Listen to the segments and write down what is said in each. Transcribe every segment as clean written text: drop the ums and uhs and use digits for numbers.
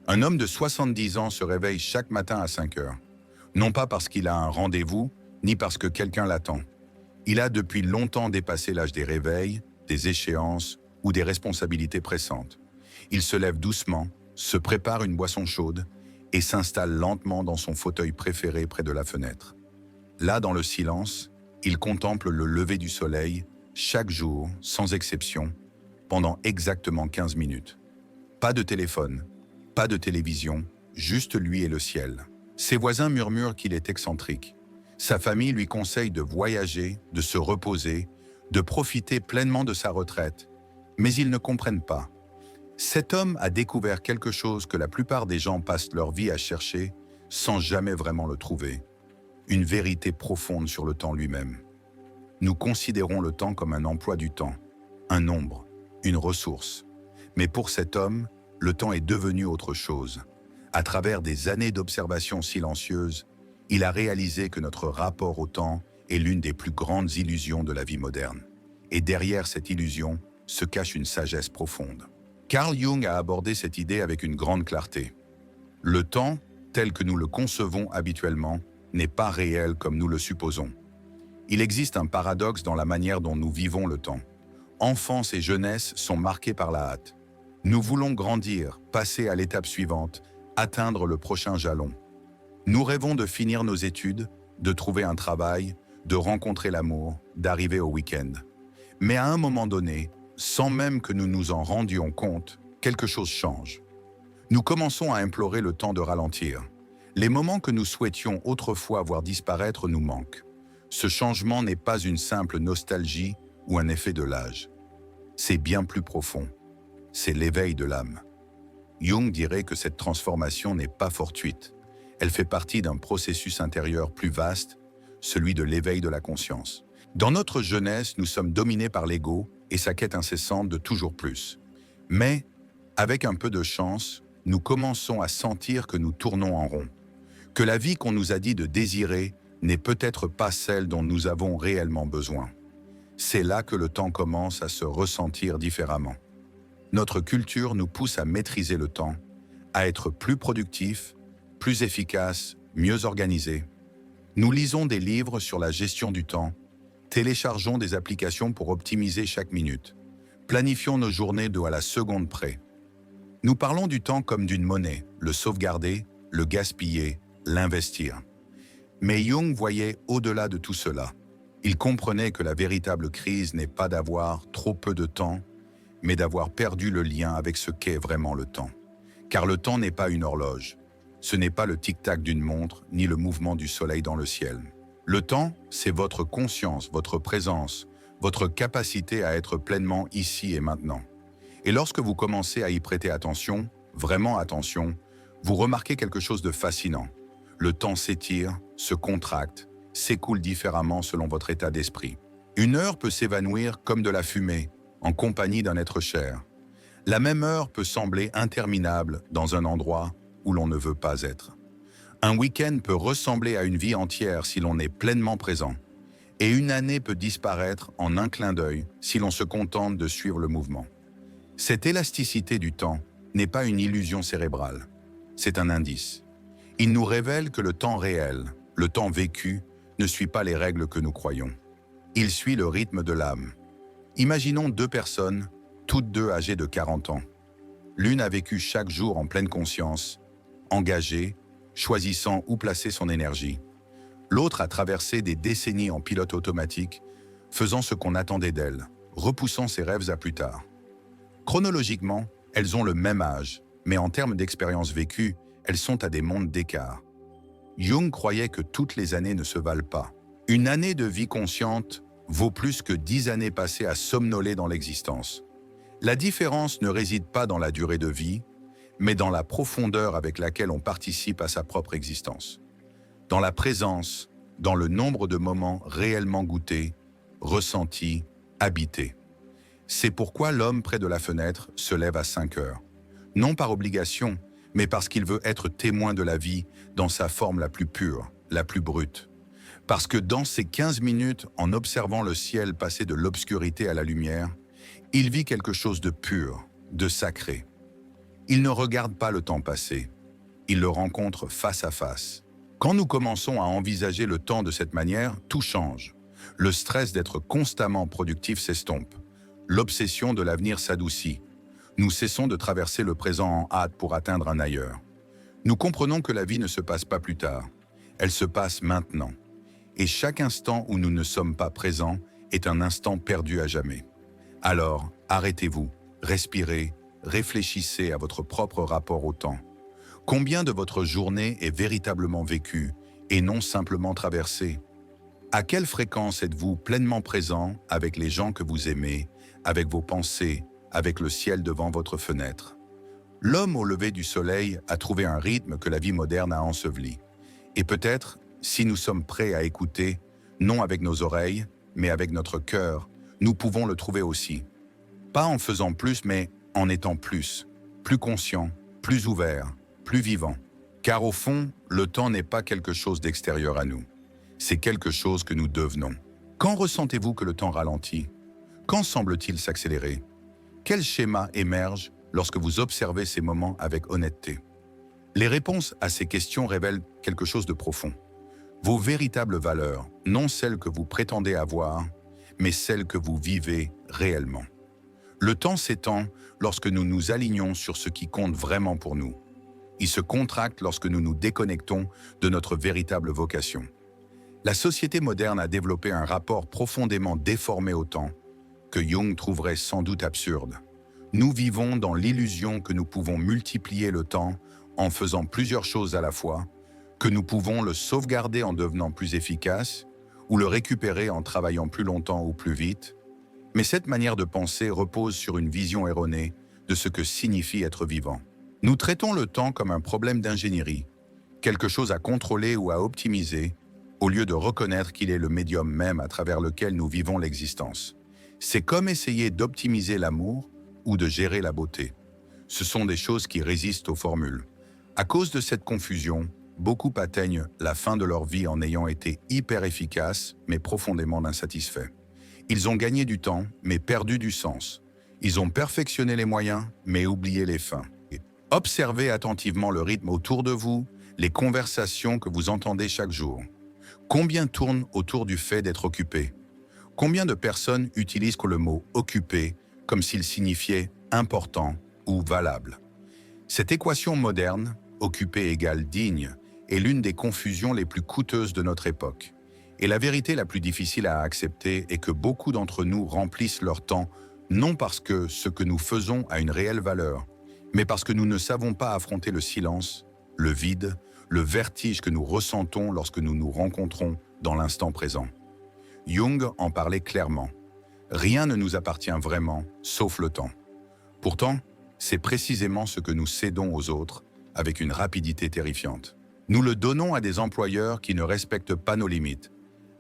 Un homme de 70 ans se réveille chaque matin à 5 heures. Non pas parce qu'il a un rendez-vous, ni parce que quelqu'un l'attend. Il a depuis longtemps dépassé l'âge des réveils, des échéances ou des responsabilités pressantes. Il se lève doucement, se prépare une boisson chaude et s'installe lentement dans son fauteuil préféré près de la fenêtre. Là, dans le silence, il contemple le lever du soleil, chaque jour, sans exception, pendant exactement 15 minutes. Pas de téléphone, pas de télévision, juste lui et le ciel. Ses voisins murmurent qu'il est excentrique. Sa famille lui conseille de voyager, de se reposer, de profiter pleinement de sa retraite. Mais ils ne comprennent pas. Cet homme a découvert quelque chose que la plupart des gens passent leur vie à chercher sans jamais vraiment le trouver. Une vérité profonde sur le temps lui-même. Nous considérons le temps comme un emploi du temps, un nombre, une ressource. Mais pour cet homme, le temps est devenu autre chose. À travers des années d'observation silencieuse, il a réalisé que notre rapport au temps est l'une des plus grandes illusions de la vie moderne. Et derrière cette illusion se cache une sagesse profonde. Carl Jung a abordé cette idée avec une grande clarté. Le temps, tel que nous le concevons habituellement, n'est pas réel comme nous le supposons. Il existe un paradoxe dans la manière dont nous vivons le temps. Enfance et jeunesse sont marqués par la hâte. Nous voulons grandir, passer à l'étape suivante, atteindre le prochain jalon. Nous rêvons de finir nos études, de trouver un travail, de rencontrer l'amour, d'arriver au week-end. Mais à un moment donné, sans même que nous nous en rendions compte, quelque chose change. Nous commençons à implorer le temps de ralentir. Les moments que nous souhaitions autrefois voir disparaître nous manquent. Ce changement n'est pas une simple nostalgie ou un effet de l'âge. C'est bien plus profond. C'est l'éveil de l'âme. Jung dirait que cette transformation n'est pas fortuite. Elle fait partie d'un processus intérieur plus vaste, celui de l'éveil de la conscience. Dans notre jeunesse, nous sommes dominés par l'ego et sa quête incessante de toujours plus. Mais, avec un peu de chance, nous commençons à sentir que nous tournons en rond, que la vie qu'on nous a dit de désirer n'est peut-être pas celle dont nous avons réellement besoin. C'est là que le temps commence à se ressentir différemment. Notre culture nous pousse à maîtriser le temps, à être plus productif, plus efficace, mieux organisé. Nous lisons des livres sur la gestion du temps, téléchargeons des applications pour optimiser chaque minute, planifions nos journées à la seconde près. Nous parlons du temps comme d'une monnaie, le sauvegarder, le gaspiller, l'investir. Mais Jung voyait au-delà de tout cela. Il comprenait que la véritable crise n'est pas d'avoir trop peu de temps, mais d'avoir perdu le lien avec ce qu'est vraiment le temps. Car le temps n'est pas une horloge. Ce n'est pas le tic-tac d'une montre, ni le mouvement du soleil dans le ciel. Le temps, c'est votre conscience, votre présence, votre capacité à être pleinement ici et maintenant. Et lorsque vous commencez à y prêter attention, vraiment attention, vous remarquez quelque chose de fascinant. Le temps s'étire, se contracte, s'écoule différemment selon votre état d'esprit. Une heure peut s'évanouir comme de la fumée, en compagnie d'un être cher. La même heure peut sembler interminable dans un endroit où l'on ne veut pas être. Un week-end peut ressembler à une vie entière si l'on est pleinement présent. Et une année peut disparaître en un clin d'œil si l'on se contente de suivre le mouvement. Cette élasticité du temps n'est pas une illusion cérébrale, c'est un indice. Il nous révèle que le temps réel, le temps vécu, ne suit pas les règles que nous croyons. Il suit le rythme de l'âme. Imaginons deux personnes, toutes deux âgées de 40 ans. L'une a vécu chaque jour en pleine conscience, engagée, choisissant où placer son énergie. L'autre a traversé des décennies en pilote automatique, faisant ce qu'on attendait d'elle, repoussant ses rêves à plus tard. Chronologiquement, elles ont le même âge, mais en termes d'expérience vécue, elles sont à des mondes d'écart. Jung croyait que toutes les années ne se valent pas. Une année de vie consciente vaut plus que 10 années passées à somnoler dans l'existence. La différence ne réside pas dans la durée de vie, mais dans la profondeur avec laquelle on participe à sa propre existence. Dans la présence, dans le nombre de moments réellement goûtés, ressentis, habités. C'est pourquoi l'homme près de la fenêtre se lève à 5 heures. Non par obligation, mais parce qu'il veut être témoin de la vie dans sa forme la plus pure, la plus brute. Parce que dans ces 15 minutes, en observant le ciel passer de l'obscurité à la lumière, il vit quelque chose de pur, de sacré. Ils ne regardent pas le temps passer. Ils le rencontrent face à face. Quand nous commençons à envisager le temps de cette manière, tout change. Le stress d'être constamment productif s'estompe. L'obsession de l'avenir s'adoucit. Nous cessons de traverser le présent en hâte pour atteindre un ailleurs. Nous comprenons que la vie ne se passe pas plus tard. Elle se passe maintenant. Et chaque instant où nous ne sommes pas présents est un instant perdu à jamais. Alors, arrêtez-vous, respirez, réfléchissez à votre propre rapport au temps. Combien de votre journée est véritablement vécue et non simplement traversée? À quelle fréquence êtes-vous pleinement présent avec les gens que vous aimez, avec vos pensées, avec le ciel devant votre fenêtre? L'homme au lever du soleil a trouvé un rythme que la vie moderne a enseveli. Et peut-être, si nous sommes prêts à écouter, non avec nos oreilles, mais avec notre cœur, nous pouvons le trouver aussi. Pas en faisant plus, mais en étant plus conscient, plus ouvert, plus vivant. Car au fond, le temps n'est pas quelque chose d'extérieur à nous. C'est quelque chose que nous devenons. Quand ressentez-vous que le temps ralentit? Quand semble-t-il s'accélérer? Quel schéma émerge lorsque vous observez ces moments avec honnêteté? Les réponses à ces questions révèlent quelque chose de profond. Vos véritables valeurs, non celles que vous prétendez avoir, mais celles que vous vivez réellement. Le temps s'étend lorsque nous nous alignons sur ce qui compte vraiment pour nous. Il se contracte lorsque nous nous déconnectons de notre véritable vocation. La société moderne a développé un rapport profondément déformé au temps, que Jung trouverait sans doute absurde. Nous vivons dans l'illusion que nous pouvons multiplier le temps en faisant plusieurs choses à la fois, que nous pouvons le sauvegarder en devenant plus efficace ou le récupérer en travaillant plus longtemps ou plus vite. Mais cette manière de penser repose sur une vision erronée de ce que signifie être vivant. Nous traitons le temps comme un problème d'ingénierie, quelque chose à contrôler ou à optimiser, au lieu de reconnaître qu'il est le médium même à travers lequel nous vivons l'existence. C'est comme essayer d'optimiser l'amour ou de gérer la beauté. Ce sont des choses qui résistent aux formules. À cause de cette confusion, beaucoup atteignent la fin de leur vie en ayant été hyper efficaces, mais profondément insatisfaits. Ils ont gagné du temps, mais perdu du sens. Ils ont perfectionné les moyens, mais oublié les fins. Observez attentivement le rythme autour de vous, les conversations que vous entendez chaque jour. Combien tournent autour du fait d'être occupé? Combien de personnes utilisent le mot « occupé » comme s'il signifiait « important » ou « valable ». Cette équation moderne, occupé égale digne, est l'une des confusions les plus coûteuses de notre époque. Et la vérité la plus difficile à accepter est que beaucoup d'entre nous remplissent leur temps non parce que ce que nous faisons a une réelle valeur, mais parce que nous ne savons pas affronter le silence, le vide, le vertige que nous ressentons lorsque nous nous rencontrons dans l'instant présent. Jung en parlait clairement. Rien ne nous appartient vraiment, sauf le temps. Pourtant, c'est précisément ce que nous cédons aux autres, avec une rapidité terrifiante. Nous le donnons à des employeurs qui ne respectent pas nos limites,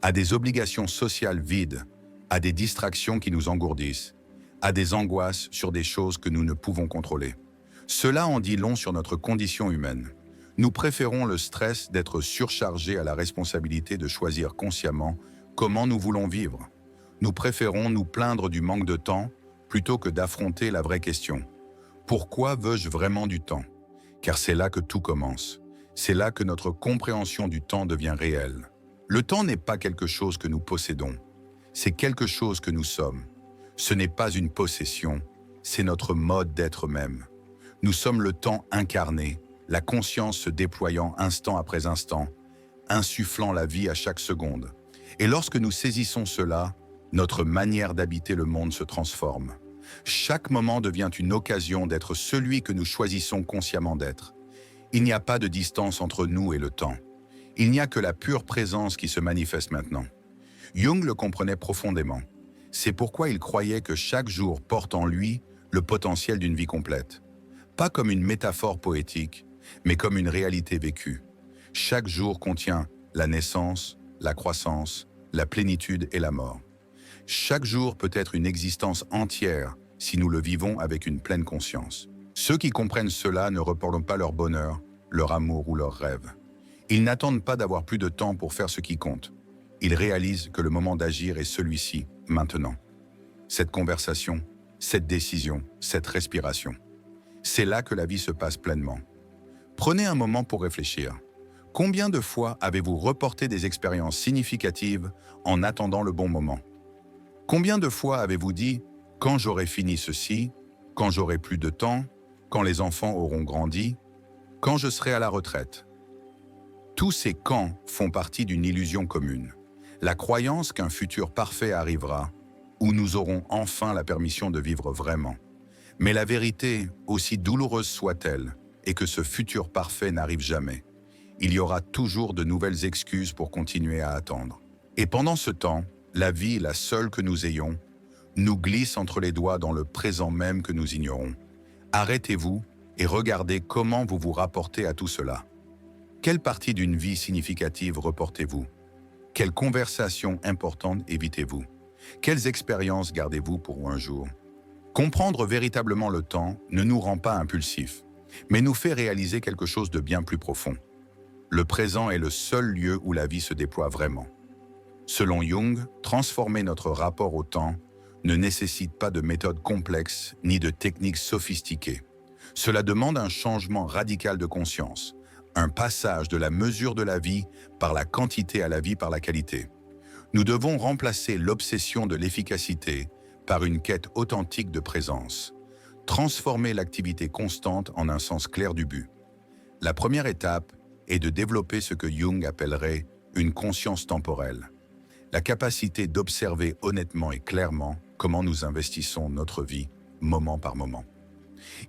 à des obligations sociales vides, à des distractions qui nous engourdissent, à des angoisses sur des choses que nous ne pouvons contrôler. Cela en dit long sur notre condition humaine. Nous préférons le stress d'être surchargés à la responsabilité de choisir consciemment comment nous voulons vivre. Nous préférons nous plaindre du manque de temps plutôt que d'affronter la vraie question. Pourquoi veux-je vraiment du temps? Car c'est là que tout commence. C'est là que notre compréhension du temps devient réelle. Le temps n'est pas quelque chose que nous possédons. C'est quelque chose que nous sommes. Ce n'est pas une possession, c'est notre mode d'être même. Nous sommes le temps incarné, la conscience se déployant instant après instant, insufflant la vie à chaque seconde. Et lorsque nous saisissons cela, notre manière d'habiter le monde se transforme. Chaque moment devient une occasion d'être celui que nous choisissons consciemment d'être. Il n'y a pas de distance entre nous et le temps. Il n'y a que la pure présence qui se manifeste maintenant. Jung le comprenait profondément. C'est pourquoi il croyait que chaque jour porte en lui le potentiel d'une vie complète. Pas comme une métaphore poétique, mais comme une réalité vécue. Chaque jour contient la naissance, la croissance, la plénitude et la mort. Chaque jour peut être une existence entière si nous le vivons avec une pleine conscience. Ceux qui comprennent cela ne reportent pas leur bonheur, leur amour ou leurs rêves. Ils n'attendent pas d'avoir plus de temps pour faire ce qui compte. Ils réalisent que le moment d'agir est celui-ci, maintenant. Cette conversation, cette décision, cette respiration. C'est là que la vie se passe pleinement. Prenez un moment pour réfléchir. Combien de fois avez-vous reporté des expériences significatives en attendant le bon moment? Combien de fois avez-vous dit « quand j'aurai fini ceci, quand j'aurai plus de temps, quand les enfants auront grandi, quand je serai à la retraite ?» Tous ces « quand » font partie d'une illusion commune. La croyance qu'un futur parfait arrivera, où nous aurons enfin la permission de vivre vraiment. Mais la vérité, aussi douloureuse soit-elle, est que ce futur parfait n'arrive jamais. Il y aura toujours de nouvelles excuses pour continuer à attendre. Et pendant ce temps, la vie, la seule que nous ayons, nous glisse entre les doigts dans le présent même que nous ignorons. Arrêtez-vous et regardez comment vous vous rapportez à tout cela. Quelle partie d'une vie significative reportez-vous? Quelle conversation importante évitez-vous? Quelles expériences gardez-vous pour un jour? Comprendre véritablement le temps ne nous rend pas impulsifs, mais nous fait réaliser quelque chose de bien plus profond. Le présent est le seul lieu où la vie se déploie vraiment. Selon Jung, transformer notre rapport au temps ne nécessite pas de méthodes complexes ni de techniques sophistiquées. Cela demande un changement radical de conscience, un passage de la mesure de la vie par la quantité à la vie par la qualité. Nous devons remplacer l'obsession de l'efficacité par une quête authentique de présence, transformer l'activité constante en un sens clair du but. La première étape est de développer ce que Jung appellerait une conscience temporelle, la capacité d'observer honnêtement et clairement comment nous investissons notre vie, moment par moment.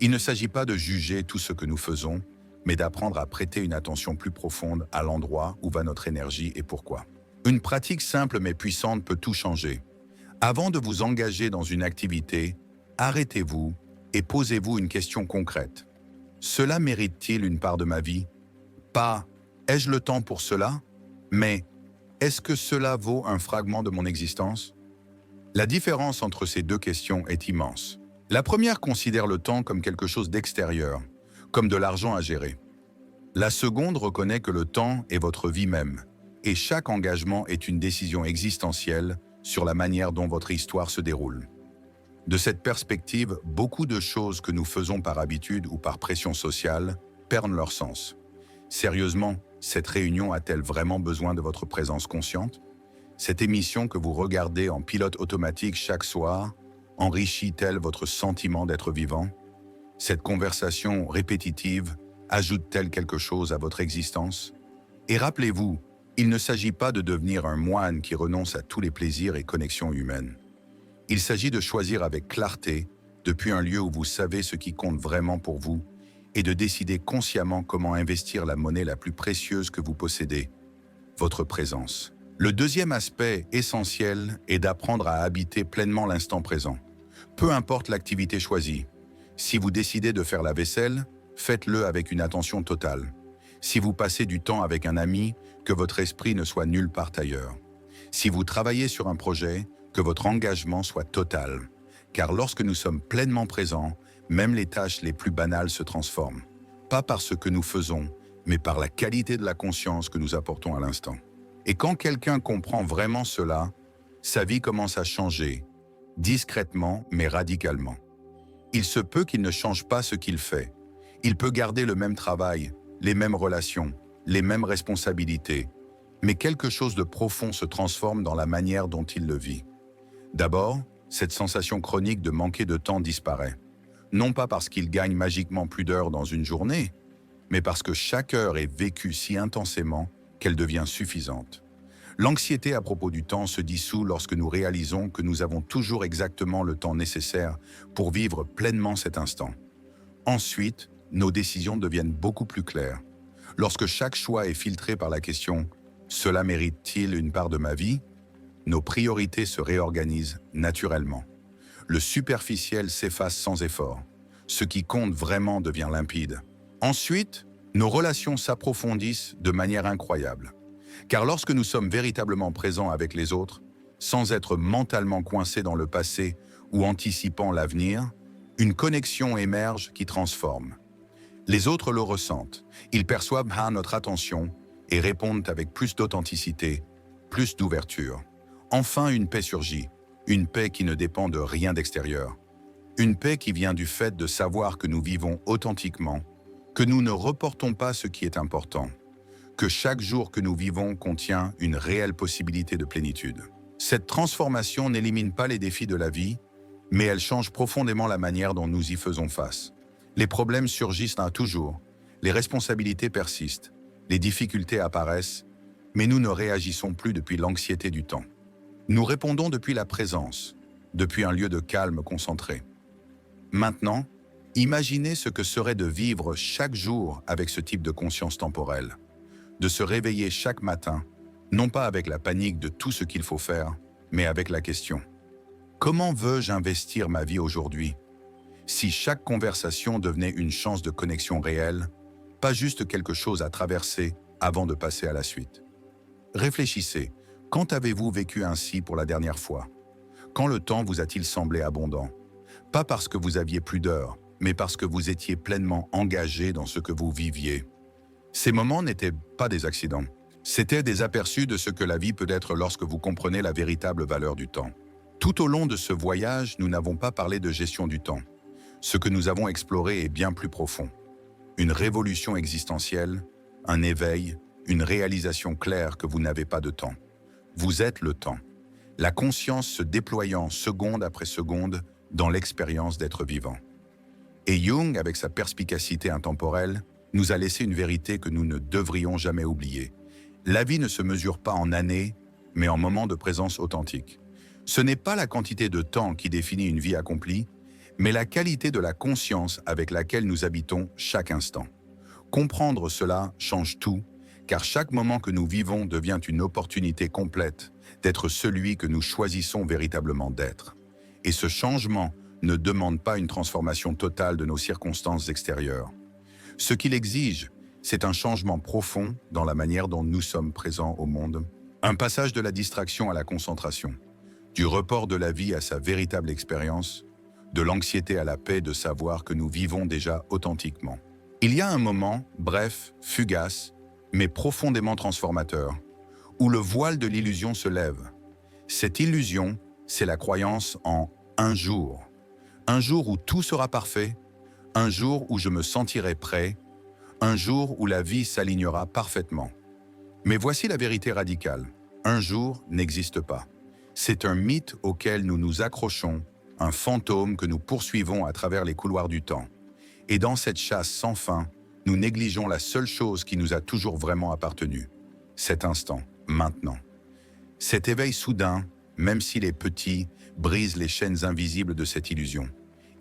Il ne s'agit pas de juger tout ce que nous faisons, mais d'apprendre à prêter une attention plus profonde à l'endroit où va notre énergie et pourquoi. Une pratique simple mais puissante peut tout changer. Avant de vous engager dans une activité, arrêtez-vous et posez-vous une question concrète. Cela mérite-t-il une part de ma vie? Pas « ai-je le temps pour cela ?» mais « est-ce que cela vaut un fragment de mon existence ?» La différence entre ces deux questions est immense. La première considère le temps comme quelque chose d'extérieur, comme de l'argent à gérer. La seconde reconnaît que le temps est votre vie même, et chaque engagement est une décision existentielle sur la manière dont votre histoire se déroule. De cette perspective, beaucoup de choses que nous faisons par habitude ou par pression sociale perdent leur sens. Sérieusement, cette réunion a-t-elle vraiment besoin de votre présence consciente? Cette émission que vous regardez en pilote automatique chaque soir enrichit-elle votre sentiment d'être vivant? Cette conversation répétitive ajoute-t-elle quelque chose à votre existence? Et rappelez-vous, il ne s'agit pas de devenir un moine qui renonce à tous les plaisirs et connexions humaines. Il s'agit de choisir avec clarté, depuis un lieu où vous savez ce qui compte vraiment pour vous, et de décider consciemment comment investir la monnaie la plus précieuse que vous possédez, votre présence. Le deuxième aspect essentiel est d'apprendre à habiter pleinement l'instant présent. Peu importe l'activité choisie. Si vous décidez de faire la vaisselle, faites-le avec une attention totale. Si vous passez du temps avec un ami, que votre esprit ne soit nulle part ailleurs. Si vous travaillez sur un projet, que votre engagement soit total. Car lorsque nous sommes pleinement présents, même les tâches les plus banales se transforment. Pas par ce que nous faisons, mais par la qualité de la conscience que nous apportons à l'instant. Et quand quelqu'un comprend vraiment cela, sa vie commence à changer, discrètement mais radicalement. Il se peut qu'il ne change pas ce qu'il fait. Il peut garder le même travail, les mêmes relations, les mêmes responsabilités, mais quelque chose de profond se transforme dans la manière dont il le vit. D'abord, cette sensation chronique de manquer de temps disparaît. Non pas parce qu'il gagne magiquement plus d'heures dans une journée, mais parce que chaque heure est vécue si intensément qu'elle devient suffisante. L'anxiété à propos du temps se dissout lorsque nous réalisons que nous avons toujours exactement le temps nécessaire pour vivre pleinement cet instant. Ensuite, nos décisions deviennent beaucoup plus claires. Lorsque chaque choix est filtré par la question « Cela mérite-t-il une part de ma vie ?», nos priorités se réorganisent naturellement. Le superficiel s'efface sans effort. Ce qui compte vraiment devient limpide. Ensuite, nos relations s'approfondissent de manière incroyable. Car lorsque nous sommes véritablement présents avec les autres, sans être mentalement coincés dans le passé ou anticipant l'avenir, une connexion émerge qui transforme. Les autres le ressentent, ils perçoivent notre attention et répondent avec plus d'authenticité, plus d'ouverture. Enfin, une paix surgit, une paix qui ne dépend de rien d'extérieur. Une paix qui vient du fait de savoir que nous vivons authentiquement, que nous ne reportons pas ce qui est important, que chaque jour que nous vivons contient une réelle possibilité de plénitude. Cette transformation n'élimine pas les défis de la vie, mais elle change profondément la manière dont nous y faisons face. Les problèmes surgissent toujours, les responsabilités persistent, les difficultés apparaissent, mais nous ne réagissons plus depuis l'anxiété du temps. Nous répondons depuis la présence, depuis un lieu de calme concentré. Maintenant, imaginez ce que serait de vivre chaque jour avec ce type de conscience temporelle, de se réveiller chaque matin, non pas avec la panique de tout ce qu'il faut faire, mais avec la question: comment veux-je investir ma vie aujourd'hui? Si chaque conversation devenait une chance de connexion réelle, pas juste quelque chose à traverser avant de passer à la suite. Réfléchissez, quand avez-vous vécu ainsi pour la dernière fois? Quand le temps vous a-t-il semblé abondant? Pas parce que vous aviez plus d'heures, mais parce que vous étiez pleinement engagé dans ce que vous viviez. Ces moments n'étaient pas des accidents. C'étaient des aperçus de ce que la vie peut être lorsque vous comprenez la véritable valeur du temps. Tout au long de ce voyage, nous n'avons pas parlé de gestion du temps. Ce que nous avons exploré est bien plus profond. Une révolution existentielle, un éveil, une réalisation claire que vous n'avez pas de temps. Vous êtes le temps. La conscience se déployant seconde après seconde dans l'expérience d'être vivant. Et Jung, avec sa perspicacité intemporelle, nous a laissé une vérité que nous ne devrions jamais oublier. La vie ne se mesure pas en années, mais en moments de présence authentique. Ce n'est pas la quantité de temps qui définit une vie accomplie, mais la qualité de la conscience avec laquelle nous habitons chaque instant. Comprendre cela change tout, car chaque moment que nous vivons devient une opportunité complète d'être celui que nous choisissons véritablement d'être. Et ce changement ne demande pas une transformation totale de nos circonstances extérieures. Ce qu'il exige, c'est un changement profond dans la manière dont nous sommes présents au monde, un passage de la distraction à la concentration, du report de la vie à sa véritable expérience, de l'anxiété à la paix de savoir que nous vivons déjà authentiquement. Il y a un moment, bref, fugace, mais profondément transformateur, où le voile de l'illusion se lève. Cette illusion, c'est la croyance en un jour où tout sera parfait, un jour où je me sentirai prêt, un jour où la vie s'alignera parfaitement. Mais voici la vérité radicale: un jour n'existe pas. C'est un mythe auquel nous nous accrochons, un fantôme que nous poursuivons à travers les couloirs du temps. Et dans cette chasse sans fin, nous négligeons la seule chose qui nous a toujours vraiment appartenu: cet instant, maintenant. Cet éveil soudain, même s'il est petit, brise les chaînes invisibles de cette illusion.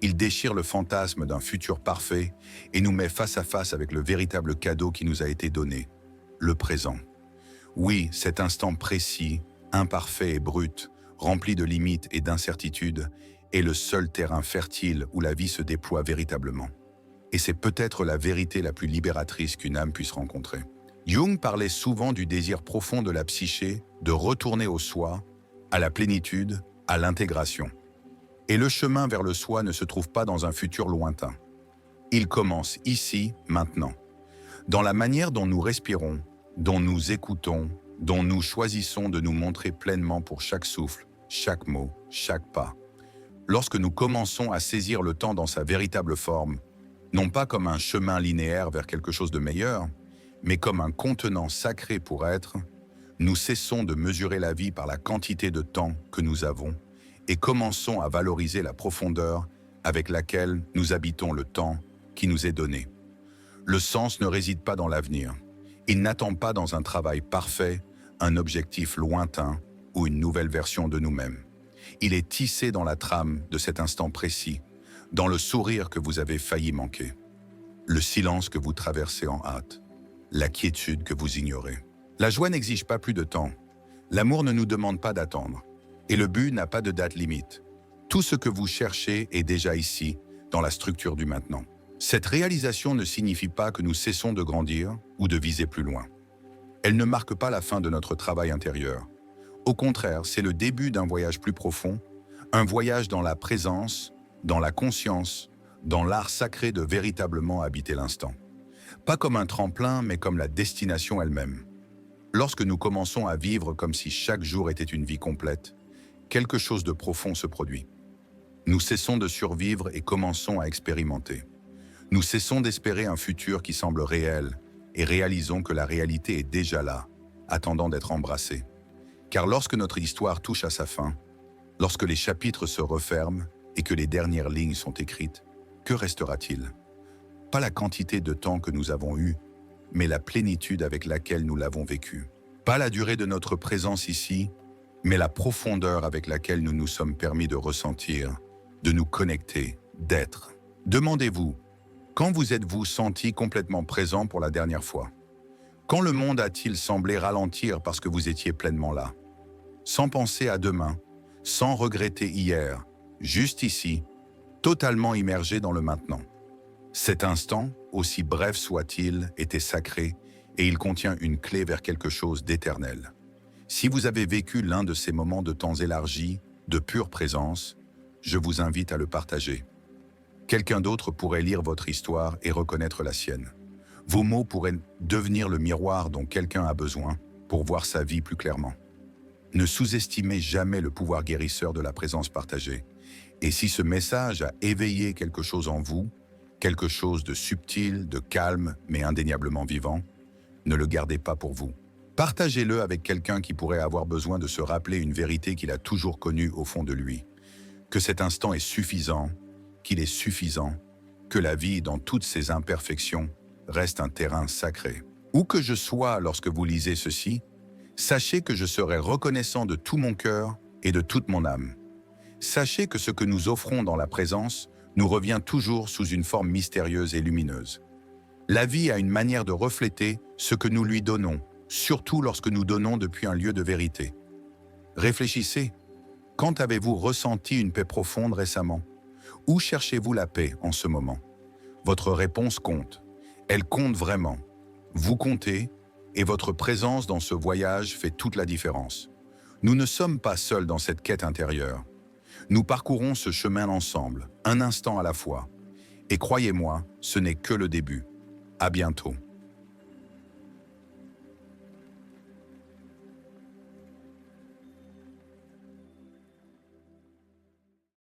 Il déchire le fantasme d'un futur parfait et nous met face à face avec le véritable cadeau qui nous a été donné, le présent. Oui, cet instant précis, imparfait et brut, rempli de limites et d'incertitudes, est le seul terrain fertile où la vie se déploie véritablement. Et c'est peut-être la vérité la plus libératrice qu'une âme puisse rencontrer. Jung parlait souvent du désir profond de la psyché de retourner au soi, à la plénitude, à l'intégration. Et le chemin vers le soi ne se trouve pas dans un futur lointain. Il commence ici, maintenant. Dans la manière dont nous respirons, dont nous écoutons, dont nous choisissons de nous montrer pleinement pour chaque souffle, chaque mot, chaque pas. Lorsque nous commençons à saisir le temps dans sa véritable forme, non pas comme un chemin linéaire vers quelque chose de meilleur, mais comme un contenant sacré pour être, nous cessons de mesurer la vie par la quantité de temps que nous avons et commençons à valoriser la profondeur avec laquelle nous habitons le temps qui nous est donné. Le sens ne réside pas dans l'avenir. Il n'attend pas dans un travail parfait, un objectif lointain ou une nouvelle version de nous-mêmes. Il est tissé dans la trame de cet instant précis, dans le sourire que vous avez failli manquer, le silence que vous traversez en hâte, la quiétude que vous ignorez. La joie n'exige pas plus de temps. L'amour ne nous demande pas d'attendre. Et le but n'a pas de date limite. Tout ce que vous cherchez est déjà ici, dans la structure du maintenant. Cette réalisation ne signifie pas que nous cessons de grandir ou de viser plus loin. Elle ne marque pas la fin de notre travail intérieur. Au contraire, c'est le début d'un voyage plus profond, un voyage dans la présence, dans la conscience, dans l'art sacré de véritablement habiter l'instant. Pas comme un tremplin, mais comme la destination elle-même. Lorsque nous commençons à vivre comme si chaque jour était une vie complète, quelque chose de profond se produit. Nous cessons de survivre et commençons à expérimenter. Nous cessons d'espérer un futur qui semble réel et réalisons que la réalité est déjà là, attendant d'être embrassée. Car lorsque notre histoire touche à sa fin, lorsque les chapitres se referment et que les dernières lignes sont écrites, que restera-t-il? Pas la quantité de temps que nous avons eu, mais la plénitude avec laquelle nous l'avons vécu. Pas la durée de notre présence ici, mais la profondeur avec laquelle nous nous sommes permis de ressentir, de nous connecter, d'être. Demandez-vous, quand vous êtes-vous senti complètement présent pour la dernière fois? Quand le monde a-t-il semblé ralentir parce que vous étiez pleinement là? Sans penser à demain, sans regretter hier, juste ici, totalement immergé dans le maintenant. Cet instant, aussi bref soit-il, était sacré et il contient une clé vers quelque chose d'éternel. Si vous avez vécu l'un de ces moments de temps élargi, de pure présence, je vous invite à le partager. Quelqu'un d'autre pourrait lire votre histoire et reconnaître la sienne. Vos mots pourraient devenir le miroir dont quelqu'un a besoin pour voir sa vie plus clairement. Ne sous-estimez jamais le pouvoir guérisseur de la présence partagée. Et si ce message a éveillé quelque chose en vous, quelque chose de subtil, de calme, mais indéniablement vivant, ne le gardez pas pour vous. Partagez-le avec quelqu'un qui pourrait avoir besoin de se rappeler une vérité qu'il a toujours connue au fond de lui. Que cet instant est suffisant, qu'il est suffisant, que la vie, dans toutes ses imperfections, reste un terrain sacré. Où que je sois lorsque vous lisez ceci, sachez que je serai reconnaissant de tout mon cœur et de toute mon âme. Sachez que ce que nous offrons dans la présence nous revient toujours sous une forme mystérieuse et lumineuse. La vie a une manière de refléter ce que nous lui donnons, surtout lorsque nous donnons depuis un lieu de vérité. Réfléchissez. Quand avez-vous ressenti une paix profonde récemment? Où cherchez-vous la paix en ce moment? Votre réponse compte. Elle compte vraiment. Vous comptez, et votre présence dans ce voyage fait toute la différence. Nous ne sommes pas seuls dans cette quête intérieure. Nous parcourons ce chemin ensemble, un instant à la fois. Et croyez-moi, ce n'est que le début. À bientôt.